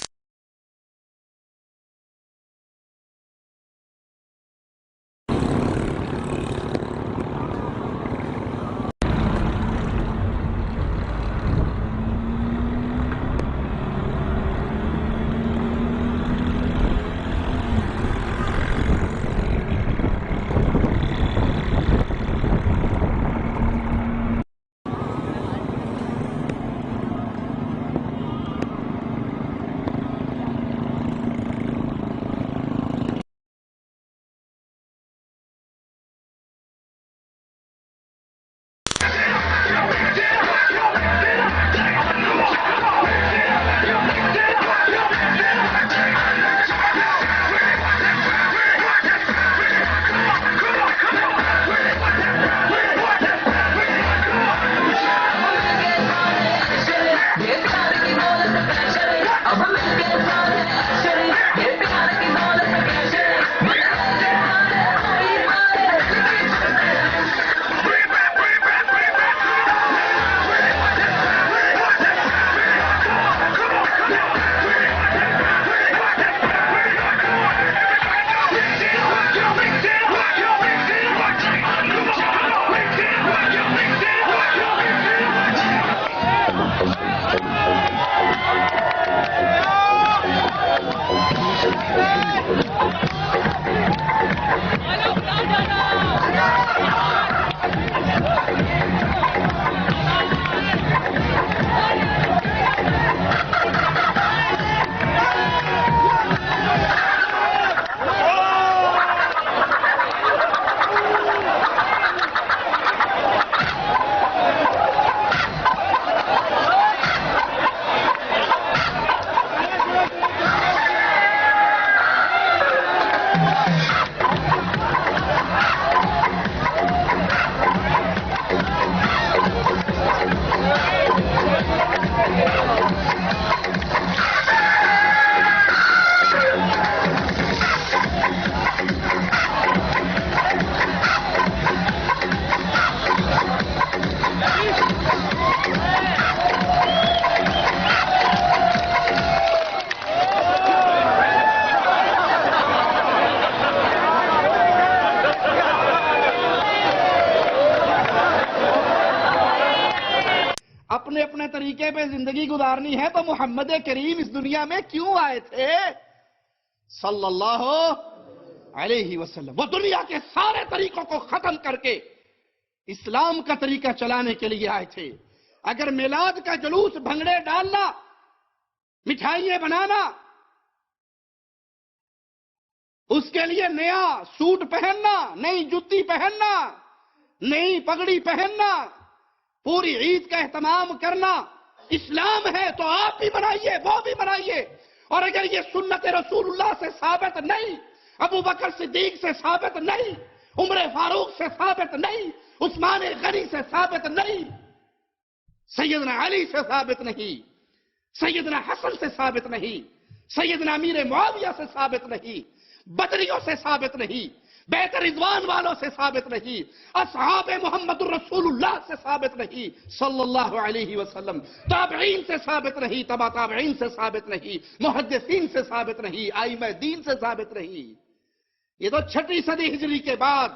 اپنے طریقے پہ زندگی گزارنی ہے تو محمد کریم اس دنیا میں کیوں آئے تھے صلی اللہ علیہ وسلم؟ وہ دنیا کے سارے طریقوں کو ختم کر کے اسلام کا طریقہ چلانے کے لیے آئے تھے۔ اگر میلاد کا جلوس، بھنگڑے ڈالنا، مٹھائیاں بنانا، اس کے لیے نیا سوٹ پہننا، نئی جوتی پہننا، نئی پگڑی پہننا، پوری عید کا اہتمام کرنا اسلام ہے تو آپ بھی منائیے، وہ بھی منائیے۔ اور اگر یہ سنت رسول اللہ سے ثابت نہیں، ابو بکر صدیق سے ثابت نہیں، عمر فاروق سے ثابت نہیں، عثمان غنی سے ثابت نہیں، سیدنا علی سے ثابت نہیں، سیدنا حسن سے ثابت نہیں، سیدنا امیر معاویہ سے ثابت نہیں، بدریوں سے ثابت نہیں، بیت رضوان والوں سے ثابت نہیں، اصحاب محمد الرسول اللہ سے ثابت نہیں صلی اللہ علیہ وسلم، تابعین سے ثابت نہیں، تبع تابعین سے ثابت نہیں، محدثین سے ثابت نہیں، ائمہ دین سے ثابت نہیں۔ یہ تو 6 صدی ہجری کے بعد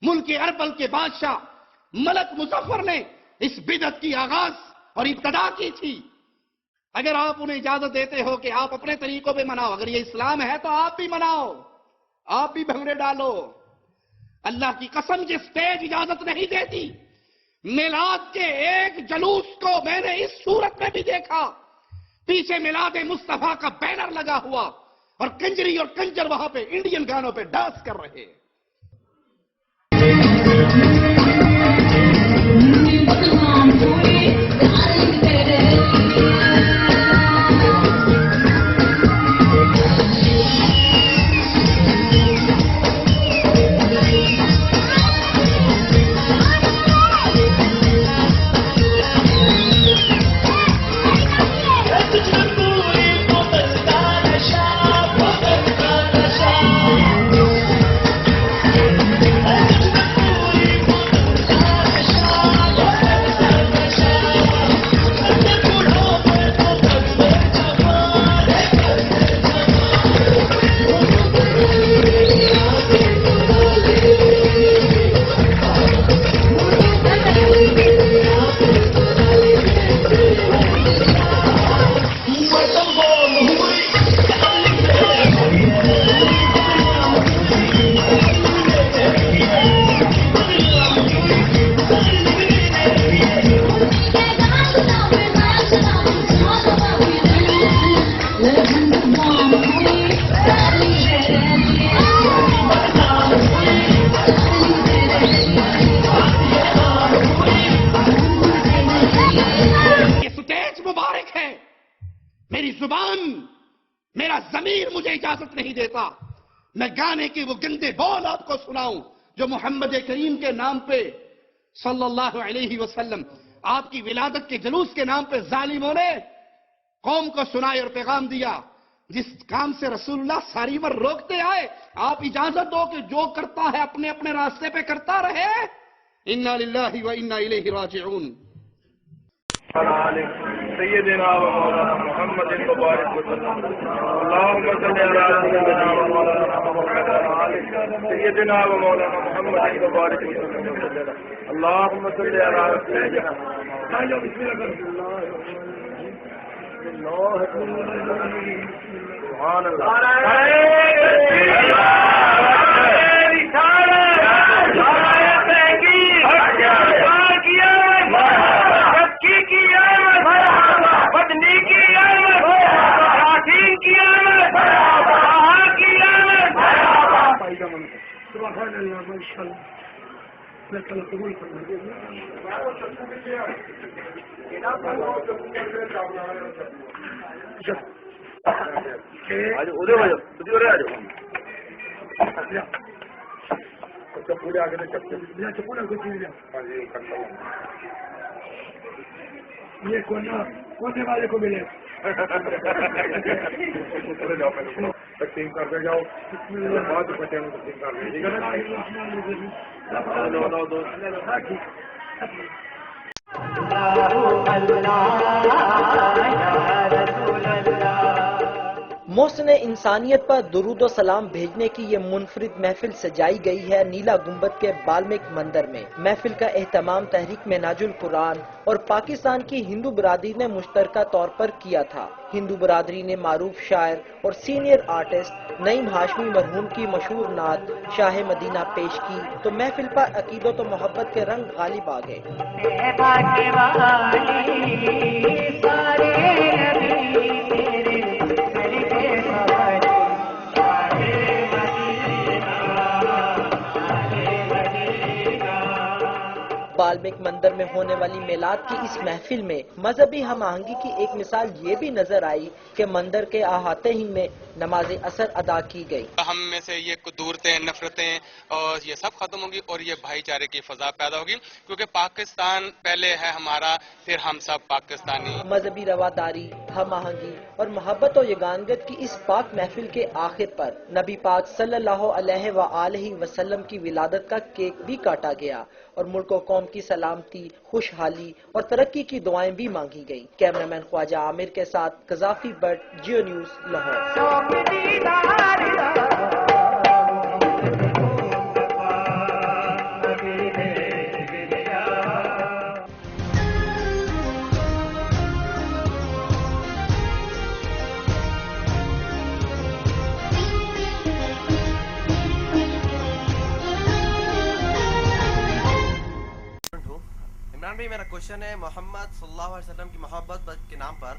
ملک اربل کے بادشاہ ملک مظفر نے اس بدعت کی آغاز اور ابتدا کی تھی۔ اگر آپ انہیں اجازت دیتے ہو کہ آپ اپنے طریقوں پہ مناؤ، اگر یہ اسلام ہے تو آپ بھی مناؤ، آپ بھی بھنگڑے ڈالو۔ اللہ کی قسم یہ سٹیج اجازت نہیں دیتی۔ میلاد کے ایک جلوس کو میں نے اس صورت میں بھی دیکھا، پیچھے میلاد مصطفیٰ کا بینر لگا ہوا اور کنجری اور کنجر وہاں پہ انڈین گانوں پہ ڈانس کر رہے ہیں۔ میری زبان، میرا ضمیر مجھے اجازت نہیں دیتا میں گانے کے وہ گندے بول آپ کو سناؤں جو محمد کریم کے نام پہ صلی اللہ علیہ وسلم، آپ کی ولادت کے جلوس کے نام پہ ظالموں نے قوم کو سنائے اور پیغام دیا۔ جس کام سے رسول اللہ ساری عمر روکتے آئے، آپ اجازت دو کہ جو کرتا ہے اپنے اپنے راستے پہ کرتا رہے۔ انا للہ و انا الیہ راجعون۔ سیدنا و مولانا محمد مبارک وسلم اللهم صل على سيدنا و مولانا محمد سيدنا و مولانا محمد مبارک وسلم اللهم صل على سيدنا سبحان یہ کونے والے کو ملے تقسیم کرتے جاؤ، بعد بچے میں تقسیم کر دیں گے محسن انسانیت پر درود و سلام بھیجنے کی یہ منفرد محفل سجائی گئی ہے نیلا گنبد کے بالمک مندر میں۔ محفل کا اہتمام تحریک منہاج القرآن اور پاکستان کی ہندو برادری نے مشترکہ طور پر کیا تھا۔ ہندو برادری نے معروف شاعر اور سینئر آرٹسٹ نعیم ہاشمی مرحوم کی مشہور نعت شاہ مدینہ پیش کی تو محفل پر عقیدت و محبت کے رنگ غالب آ گئے۔ بالمک مندر میں ہونے والی میلاد کی اس محفل میں مذہبی ہم آہنگی کی ایک مثال یہ بھی نظر آئی کہ مندر کے احاطے ہی میں نماز عصر ادا کی گئی۔ ہم میں سے یہ دورتیں، نفرتیں اور یہ سب ختم ہوگی اور یہ بھائی چارے کی فضا پیدا ہوگی، کیونکہ پاکستان پہلے ہے ہمارا، پھر ہم سب پاکستانی۔ مذہبی رواداری، ہم آہنگی اور محبت و یگانگت کی اس پاک محفل کے آخر پر نبی پاک صلی اللہ علیہ وآلہ وسلم کی ولادت کا کیک بھی کاٹا گیا اور ملک و قوم کی سلامتی، خوشحالی اور ترقی کی دعائیں بھی مانگی گئیں۔ کیمرامین خواجہ عامر کے ساتھ قذافی بٹ، جیو نیوز، لاہور۔ عمران بھائی، میرا کوشچن ہے محمد صلی اللہ علیہ وسلم کی محبت کے نام پر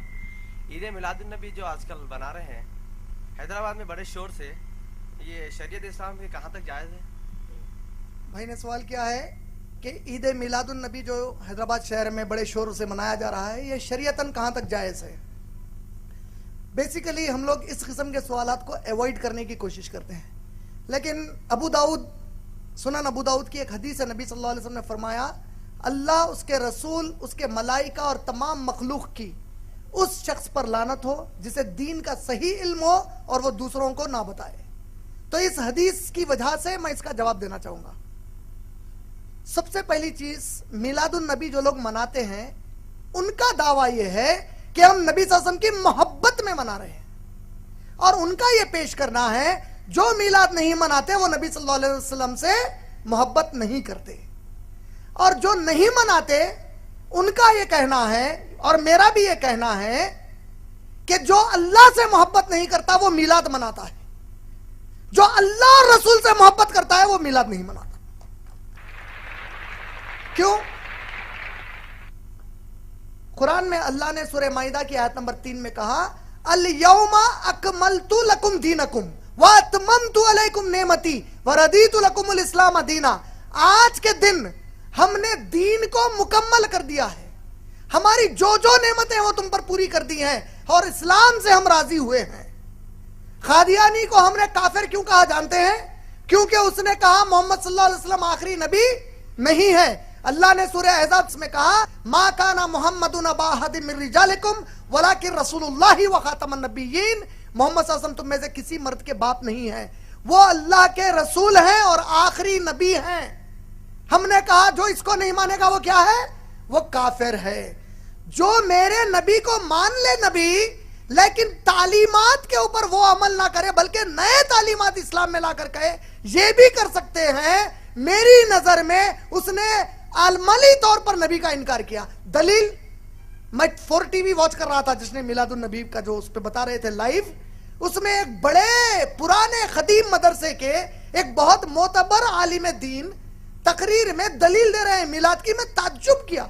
عید میلاد النبی جو آج کل بنا رہے ہیں حیدرآباد میں بڑے شور سے، یہ شریعت اسلام میں کہاں تک جائز ہے؟ بھائی نے سوال کیا ہے کہ عید میلاد النبی جو حیدرآباد شہر میں بڑے شور سے منایا جا رہا ہے یہ شریعتاً کہاں تک جائز ہے؟ بیسیکلی ہم لوگ اس قسم کے سوالات کو ایوائڈ کرنے کی کوشش کرتے ہیں، لیکن سنن ابو داؤد کی ایک حدیث ہے، نبی صلی اللہ علیہ وسلم نے فرمایا اللہ، اس کے رسول، اس کے ملائکہ اور تمام مخلوق کی اس شخص پر لعنت ہو جسے دین کا صحیح علم ہو اور وہ دوسروں کو نہ بتائے۔ تو اس حدیث کی وجہ سے میں اس کا جواب دینا چاہوں گا۔ سب سے پہلی چیز، میلاد النبی جو لوگ مناتے ہیں ان کا دعویٰ یہ ہے کہ ہم نبی صلی اللہ علیہ وسلم کی محبت میں منا رہے ہیں، اور ان کا یہ پیش کرنا ہے جو میلاد نہیں مناتے وہ نبی صلی اللہ علیہ وسلم سے محبت نہیں کرتے، اور جو نہیں مناتے ان کا یہ کہنا ہے اور میرا بھی یہ کہنا ہے کہ جو اللہ سے محبت نہیں کرتا وہ میلاد مناتا ہے، جو اللہ اور رسول سے محبت کرتا ہے وہ میلاد نہیں مناتا۔ کیوں؟ قرآن میں اللہ نے سورہ مائدہ کی آیت نمبر 3 میں کہا الیوم اکملت لکم دینکم واتممت علیکم نعمتی وردیت لکم الاسلام دینا۔ آج کے دن ہم نے دین کو مکمل کر دیا ہے، ہماری جو نعمتیں وہ تم پر پوری کر دی ہیں اور اسلام سے ہم راضی ہوئے ہیں۔ قادیانی کو ہم نے کافر کیوں کہا جانتے ہیں؟ کیونکہ اس نے کہا محمد صلی اللہ علیہ وسلم آخری نبی نہیں ہے۔ اللہ نے سورہ احزاب میں کہا ما کان محمد ابا احد من رجالکم ولکن رسول اللہ وخاتم النبیین، محمد صلی اللہ علیہ وسلم تم میں سے کسی مرد کے باپ نہیں ہیں، وہ اللہ کے رسول ہیں اور آخری نبی ہیں۔ ہم نے کہا جو اس کو نہیں مانے گا وہ کیا ہے؟ وہ کافر ہے۔ جو میرے نبی کو مان لے نبی لیکن تعلیمات کے اوپر وہ عمل نہ کرے بلکہ نئے تعلیمات اسلام میں لا کر کہے یہ بھی کر سکتے ہیں، میری نظر میں اس نے عملی طور پر نبی کا انکار کیا۔ دلیل، میں 4 ٹی وی واچ کر رہا تھا جس نے میلاد النبی کا جو اس پہ بتا رہے تھے لائیو، اس میں ایک بڑے پرانے قدیم مدرسے کے ایک بہت معتبر عالم دین تقریر میں دلیل دے رہے ہیں میلاد کی۔ میں تعجب کیا،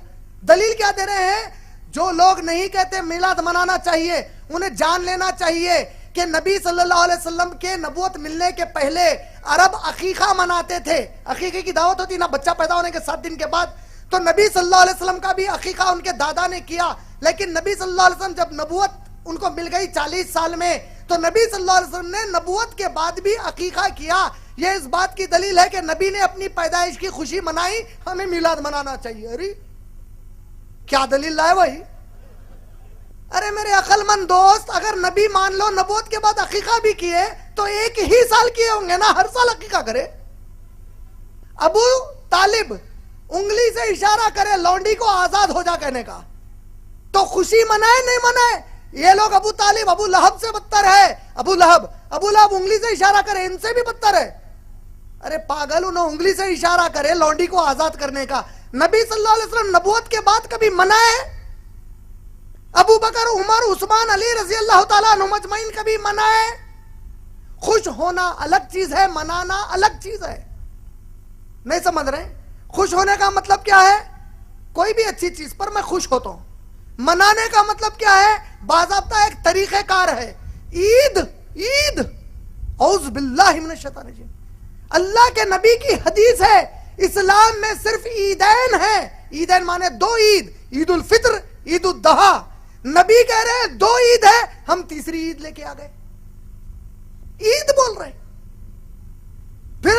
دلیل کیا دے رہے ہیں؟ جو لوگ نہیں کہتے میلاد منانا چاہیے انہیں جان لینا چاہیے کہ نبی صلی اللہ علیہ وسلم کے نبوت ملنے کے پہلے عرب عقیقہ مناتے تھے، عقیقے کی دعوت ہوتی نا بچہ پیدا ہونے کے 7 دن کے بعد، تو نبی صلی اللہ علیہ وسلم کا بھی عقیقہ ان کے دادا نے کیا، لیکن نبی صلی اللہ علیہ وسلم جب نبوت ان کو مل گئی 40 سال میں تو نبی صلی اللہ علیہ وسلم نے نبوت کے بعد بھی عقیقہ کیا۔ یہ اس بات کی دلیل ہے کہ نبی نے اپنی پیدائش کی خوشی منائی، ہمیں میلاد منانا چاہیے۔ ارے کیا دلیل لائے بھائی؟ ارے میرے عقل مند دوست، اگر نبی مان لو نبوت کے بعد عقیقہ بھی کیے تو 1 ہی سال کیے ہوں گے نا، ہر سال عقیقہ کرے۔ ابو طالب انگلی سے اشارہ کرے لونڈی کو آزاد ہو جا کہنے کا، تو خوشی منائے نہیں منائے؟ یہ لوگ ابو طالب ابو لہب سے بدتر ہے. ابو لہب انگلی سے اشارہ کرے ان سے بھی بدتر ہے. ارے پاگل, انہوں انگلی سے اشارہ کرے لونڈی کو آزاد کرنے کا. نبی صلی اللہ علیہ وسلم نبوت کے بعد کبھی منع ہے؟ ابو بکر عمر عثمان علی رضی اللہ تعالیٰ عنہ مجمعین کبھی منع ہے؟ خوش ہونا الگ چیز ہے, منانا الگ چیز ہے. نہیں سمجھ رہے؟ خوش ہونے کا مطلب کیا ہے؟ کوئی بھی اچھی چیز پر میں خوش ہوتا ہوں. منانے کا مطلب کیا ہے؟ باضابطہ ایک طریقہ کار ہے. عید اعوذ باللہ من الشیطان الرجیم. اللہ کے نبی کی حدیث ہے اسلام میں صرف عیدین ہیں. عیدین مانے دو عید, عید الفطر, عید الاضحیٰ. نبی کہہ رہے ہیں دو عید ہے, ہم تیسری عید لے کے آ گئے. عید بول رہے. پھر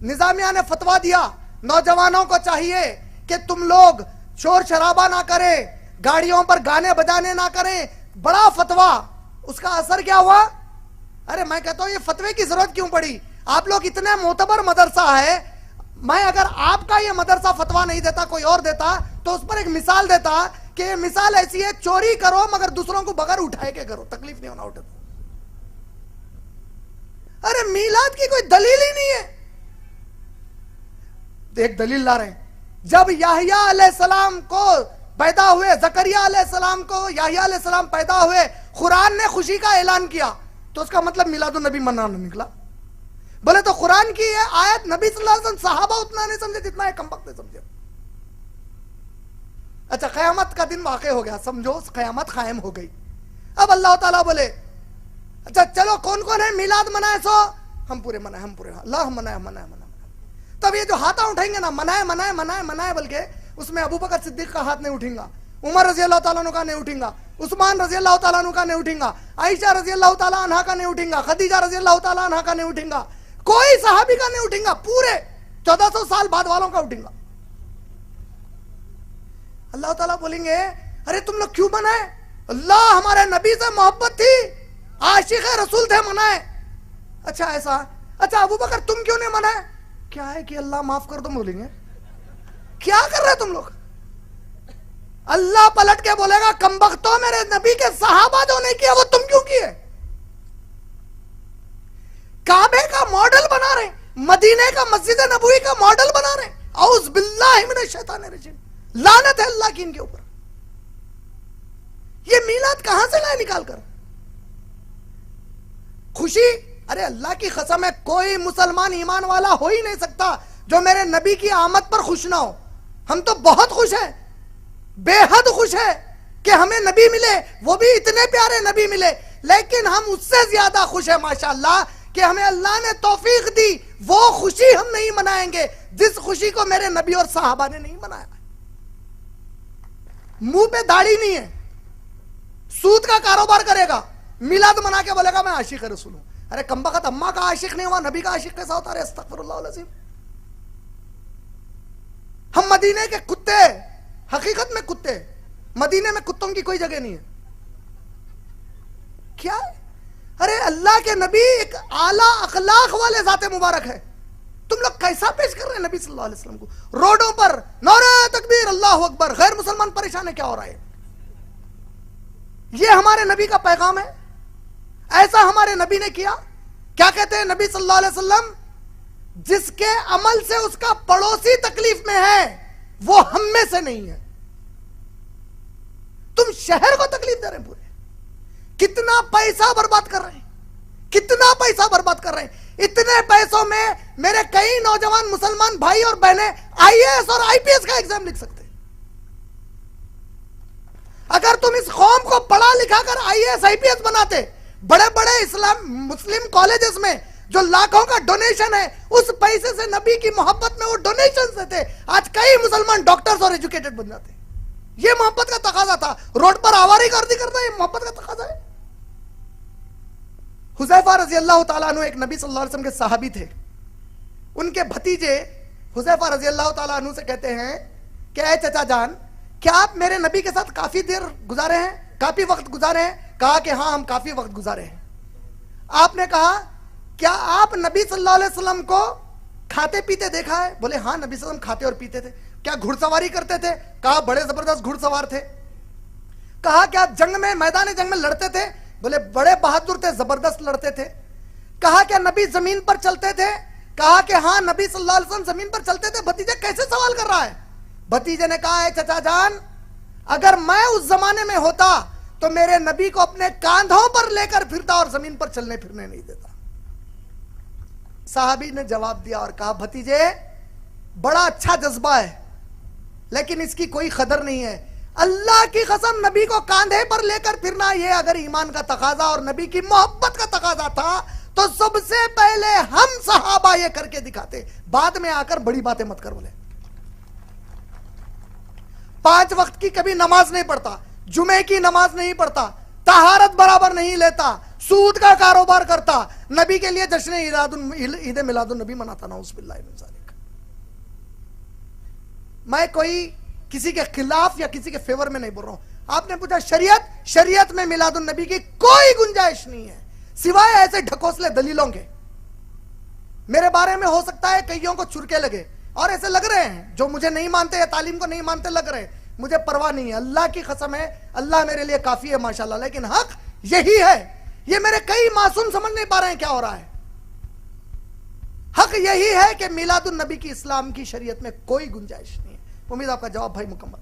نظامیہ نے فتویٰ دیا نوجوانوں کو چاہیے کہ تم لوگ شور شرابہ نہ کریں, گاڑیوں پر گانے بجانے نہ کریں. بڑا فتویٰ. اس کا اثر کیا ہوا؟ ارے میں کہتا ہوں یہ فتوے کی ضرورت کیوں پڑی؟ آپ لوگ اتنے معتبر مدرسہ ہے. میں اگر آپ کا یہ مدرسہ فتویٰ نہیں دیتا کوئی اور دیتا تو اس پر ایک مثال دیتا کہ یہ مثال ایسی ہے, چوری کرو مگر دوسروں کو بغیر اٹھائے کے کرو, تکلیف نہیں ہونا اٹھے. ارے میلاد کی کوئی دلیل ہی نہیں ہے. ایک دلیل لا رہے ہیں. جب یحییٰ علیہ السلام کو پیدا ہوئے, زکریا علیہ السلام کو یحییٰ علیہ السلام پیدا ہوئے, قرآن نے خوشی کا اعلان کیا تو اس کا مطلب میلاد النبی منانا نکلا. بولے تو قرآن کی یہ آیت نبی صلی اللہ علیہ وسلم صحابہ اتنا نہیں سمجھے جتنا ایک کم وقت نے سمجھے. اچھا قیامت کا دن واقع ہو گیا, سمجھو قیامت قائم ہو گئی. اب اللہ تعالیٰ بولے اچھا چلو کون کون ہے میلاد منائے؟ سو ہم پورے منائے, ہم پورے, اللہ منائے. تب یہ جو ہاتھاں اٹھیں گے نا منائے بلکہ اس میں ابو بکر صدیق کا ہاتھ نہیں اٹھیں گا, عمر رضی اللہ تعالیٰ عنہ کا نہیں اٹھیں گا, عثمان رضی اللہ تعالیٰ عنہ کا نہیں اٹھیں گا, عائشہ رضی اللہ تعالیٰ عنہ کا نہیں اٹھیں گا, خدیجہ رضی اللہ تعالیٰ عنہ کا نہیں اٹھیں گا, کوئی صحابی کا نہیں اٹھیں گا, پورے 1400 سال بعد والوں کا اٹھیں گا. اللہ تعالیٰ بولیں گے ارے تم لوگ کیوں منائے؟ اللہ ہمارے نبی سے محبت تھی, عاشق رسول تھے, منائے. اچھا ایسا, اچھا ابو بکر تم کیوں نہیں منائے؟ کیا ہے کہ اللہ معاف کر دو بولیں گے. کیا کر رہے تم لوگ؟ اللہ پلٹ کے بولے گا کمبختوں, میرے نبی کے صحابہ جو نہیں کیا وہ تم کیوں کیے؟ کعبے کا ماڈل بنا رہے, مدینے کا مسجد نبوی کا ماڈل بنا رہے. اعوذ باللہ من الشیطان الرجیم. لعنت ہے اللہ کی ان کے اوپر. یہ میلاد کہاں سے لائے نکال کر؟ خوشی, ارے اللہ کی قسم ہے کوئی مسلمان ایمان والا ہو ہی نہیں سکتا جو میرے نبی کی آمد پر خوش نہ ہو. ہم تو بہت خوش ہیں, بے حد خوش ہیں کہ ہمیں نبی ملے, وہ بھی اتنے پیارے نبی ملے. لیکن ہم اس سے زیادہ خوش ہیں ماشاءاللہ کہ ہمیں اللہ نے توفیق دی. وہ خوشی ہم نہیں منائیں گے جس خوشی کو میرے نبی اور صحابہ نے نہیں منایا. منہ پہ داڑھی نہیں ہے, سود کا کاروبار کرے گا, میلاد منا کے بولے گا میں عاشق رسول ہوں. ارے کمبخت اماں کا عاشق نہیں ہوا, نبی کا عاشق کیسا ہوتا ہے؟ استغفر اللہ العظیم. ہم مدینے کے کتے, حقیقت میں کتے, مدینے میں کتوں کی کوئی جگہ نہیں ہے. کیا ہے؟ ارے اللہ کے نبی ایک اعلیٰ اخلاق والے ذات مبارک ہے. تم لوگ کیسا پیش کر رہے ہیں نبی صلی اللہ علیہ وسلم کو؟ روڈوں پر نعرہ تکبیر اللہ اکبر, غیر مسلمان پریشان ہے, کیا ہو رہا ہے؟ یہ ہمارے نبی کا پیغام ہے؟ ایسا ہمارے نبی نے کیا؟ کیا کہتے ہیں نبی صلی اللہ علیہ وسلم؟ جس کے عمل سے اس کا پڑوسی تکلیف میں ہے وہ ہم میں سے نہیں ہے. تم شہر کو تکلیف دے رہے ہیں پورے. کتنا پیسہ برباد کر رہے ہیں, کتنا پیسہ برباد کر رہے ہیں. اتنے پیسوں میں میرے کئی نوجوان مسلمان بھائی اور بہنیں IAS اور IPS کا ایگزام لکھ سکتے. اگر تم اس قوم کو پڑھا لکھا کر IAS IPS بناتے, بڑے بڑے اسلام مسلم کالجز میں جو لاکھوں کا ڈونیشن ہے اس پیسے سے نبی کی محبت میں وہ ڈونیشن دیتے, آج کئی مسلمان ڈاکٹرز اور ایجوکیٹڈ بن جاتے. یہ محبت کا تقاضا تھا. روڈ پر آواری گردی کرنا یہ محبت کا تقاضا ہے. حذیفہ رضی اللہ تعالیٰ عنہ ایک نبی صلی اللہ علیہ وسلم کے صحابی تھے. ان کے بھتیجے حذیفہ رضی اللہ تعالیٰ عنہ سے کہتے ہیں کہ اے چچا جان, کیا آپ میرے نبی کے ساتھ کافی دیر گزارے ہیں, کافی وقت گزارے ہیں؟ کہا کہ ہاں ہم کافی وقت گزارے ہیں. آپ نے کہا کیا آپ نبی صلی اللہ علیہ وسلم کو کھاتے پیتے دیکھا ہے؟ بولے ہاں نبی صلی اللہ علیہ وسلم کھاتے اور پیتے تھے. کیا گھڑ سواری کرتے تھے؟ کہا بڑے زبردست گھڑ سوار تھے. کہا کہ آپ جنگ میں میدان جنگ میں لڑتے تھے؟ بولے بڑے بہادر تھے، زبردست لڑتے تھے۔ کہا کہ نبی زمین پر چلتے تھے؟ کہا کہ ہاں نبی صلی اللہ علیہ وسلم زمین پر چلتے تھے۔ بھتیجے کیسے سوال کر رہا ہے؟ بھتیجے نے کہا ہے چچا جان اگر میں اس زمانے میں ہوتا تو میرے نبی کو اپنے کاندھوں پر لے کر پھرتا اور زمین پر چلنے پھرنے نہیں دیتا۔ صحابی نے جواب دیا اور کہا بھتیجے بڑا اچھا جذبہ ہے لیکن اس کی کوئی قدر نہیں ہے۔ اللہ کی قسم نبی کو کاندھے پر لے کر پھرنا یہ اگر ایمان کا تقاضا اور نبی کی محبت کا تقاضا تھا تو سب سے پہلے ہم صحابہ یہ کر کے دکھاتے، بعد میں آ کر بڑی باتیں مت کر۔ بولے 5 وقت کی کبھی نماز نہیں پڑھتا، جمعے کی نماز نہیں پڑھتا، طہارت برابر نہیں لیتا، سود کا کاروبار کرتا، نبی کے لیے جشن عید میلاد النبی مناتا، نعوذ باللہ من ذالک۔ میں کوئی کسی کے خلاف یا کسی کے فیور میں نہیں بول رہا ہوں۔ آپ نے پوچھا شریعت میں میلاد النبی کی کوئی گنجائش نہیں ہے سوائے ایسے ڈھکوسلے دلیلوں کے۔ میرے بارے میں ہو سکتا ہے کئیوں کو چھرکے لگے اور ایسے لگ رہے ہیں جو مجھے نہیں مانتے یا تعلیم کو نہیں مانتے لگ رہے ہیں، مجھے پرواہ نہیں ہے، اللہ کی قسم ہے اللہ میرے لیے کافی ہے ماشاءاللہ، لیکن حق یہی ہے۔ یہ میرے کئی معصوم سمجھ نہیں پا رہے ہیں کیا ہو رہا ہے۔ حق یہی ہے کہ میلاد النبی کی اسلام کی شریعت میں کوئی گنجائش نہیں ہے۔ امید آپ کا جواب بھائی مکمل۔